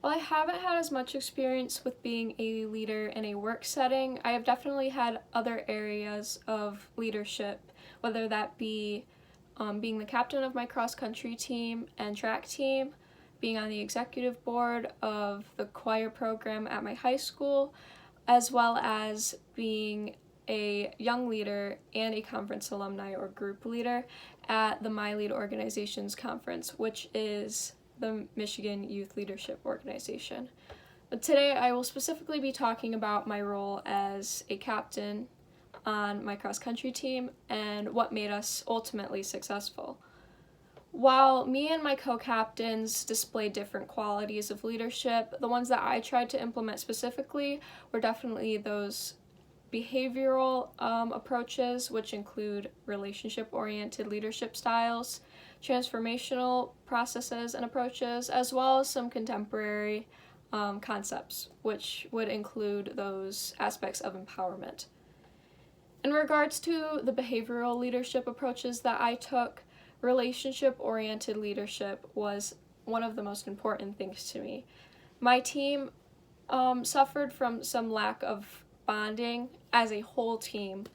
While I haven't had as much experience with being a leader in a work setting, I have definitely had other areas of leadership, whether that be being the captain of my cross-country team and track team, being on the executive board of the choir program at my high school, as well as being a young leader and a conference alumni or group leader at the My Lead Organizations Conference, which is the Michigan Youth Leadership Organization. But today I will specifically be talking about my role as a captain on my cross-country team and what made us ultimately successful. While me and my co-captains displayed different qualities of leadership, the ones that I tried to implement specifically were definitely those behavioral approaches, which include relationship-oriented leadership styles, transformational processes and approaches, as well as some contemporary concepts, which would include those aspects of empowerment. In regards to the behavioral leadership approaches that I took, relationship-oriented leadership was one of the most important things to me. My team suffered from some lack of bonding as a whole team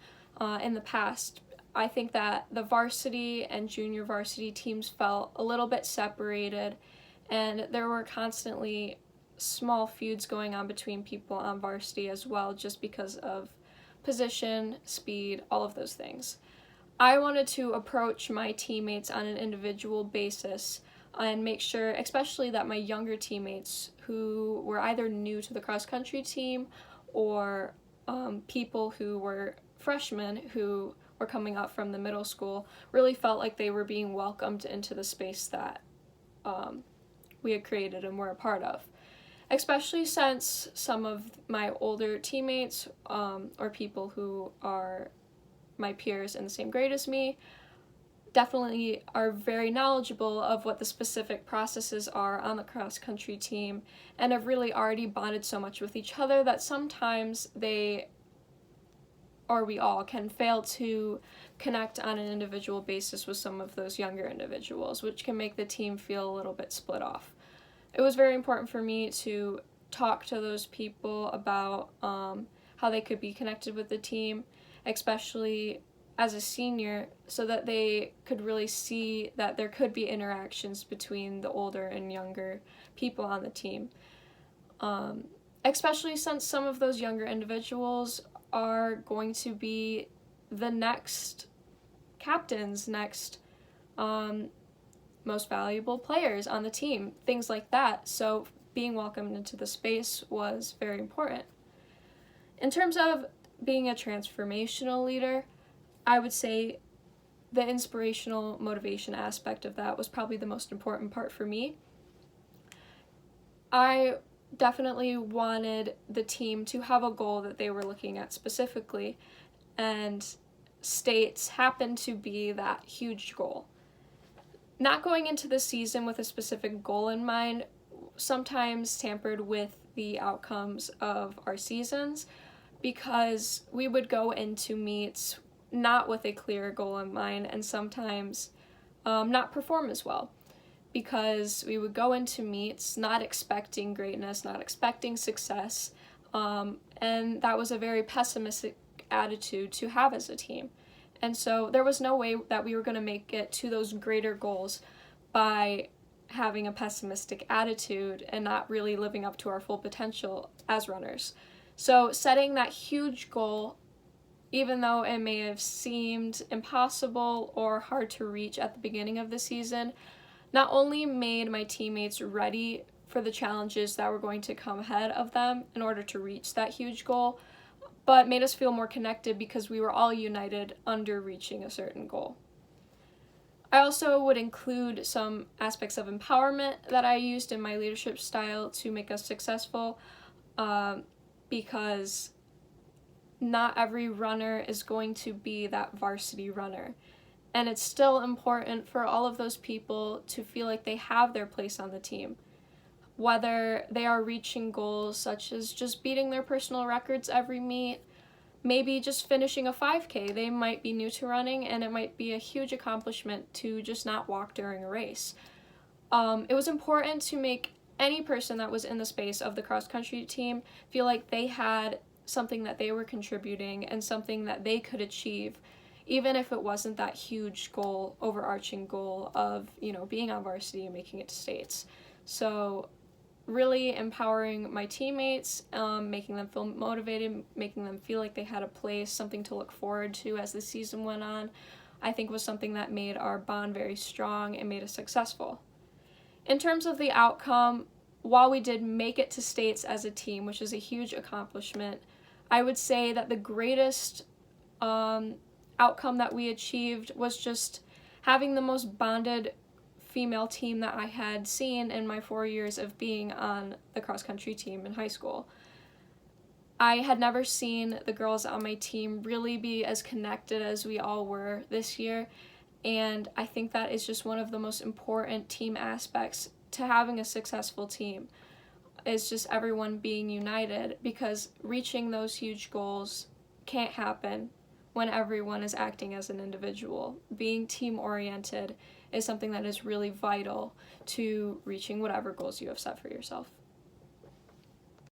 in the past. I think that the varsity and junior varsity teams felt a little bit separated, and there were constantly small feuds going on between people on varsity as well, just because of position, speed, all of those things. I wanted to approach my teammates on an individual basis and make sure, especially that my younger teammates who were either new to the cross-country team or people who were freshmen who were coming up from the middle school, really felt like they were being welcomed into the space that we had created and were a part of. Especially since some of my older teammates or people who are my peers in the same grade as me definitely are very knowledgeable of what the specific processes are on the cross-country team and have really already bonded so much with each other that sometimes they, or we all, can fail to connect on an individual basis with some of those younger individuals, which can make the team feel a little bit split off. It was very important for me to talk to those people about how they could be connected with the team, especially as a senior, so that they could really see that there could be interactions between the older and younger people on the team. Especially since some of those younger individuals are going to be the next captains, next most valuable players on the team, things like that. So being welcomed into the space was very important. In terms of being a transformational leader, I would say the inspirational motivation aspect of that was probably the most important part for me. I definitely wanted the team to have a goal that they were looking at specifically, and states happened to be that huge goal. Not going into the season with a specific goal in mind sometimes tampered with the outcomes of our seasons, because we would go into meets not with a clear goal in mind and sometimes not perform as well, because we would go into meets not expecting greatness, not expecting success, and that was a very pessimistic attitude to have as a team. And so there was no way that we were going to make it to those greater goals by having a pessimistic attitude and not really living up to our full potential as runners. So setting that huge goal, even though it may have seemed impossible or hard to reach at the beginning of the season, not only made my teammates ready for the challenges that were going to come ahead of them in order to reach that huge goal, but made us feel more connected because we were all united under reaching a certain goal. I also would include some aspects of empowerment that I used in my leadership style to make us successful, because not every runner is going to be that varsity runner. And it's still important for all of those people to feel like they have their place on the team, whether they are reaching goals such as just beating their personal records every meet, maybe just finishing a 5K. They might be new to running and it might be a huge accomplishment to just not walk during a race. It was important to make any person that was in the space of the cross country team feel like they had something that they were contributing and something that they could achieve, even if it wasn't that huge goal, overarching goal of, being on varsity and making it to states. So really empowering my teammates, making them feel motivated, making them feel like they had a place, something to look forward to as the season went on, I think was something that made our bond very strong and made us successful. In terms of the outcome, while we did make it to states as a team, which is a huge accomplishment, I would say that the greatest outcome that we achieved was just having the most bonded female team that I had seen in my 4 years of being on the cross country team in high school. I had never seen the girls on my team really be as connected as we all were this year, and I think that is just one of the most important team aspects to having a successful team, is just everyone being united, because reaching those huge goals can't happen when everyone is acting as an individual. Being team-oriented is something that is really vital to reaching whatever goals you have set for yourself.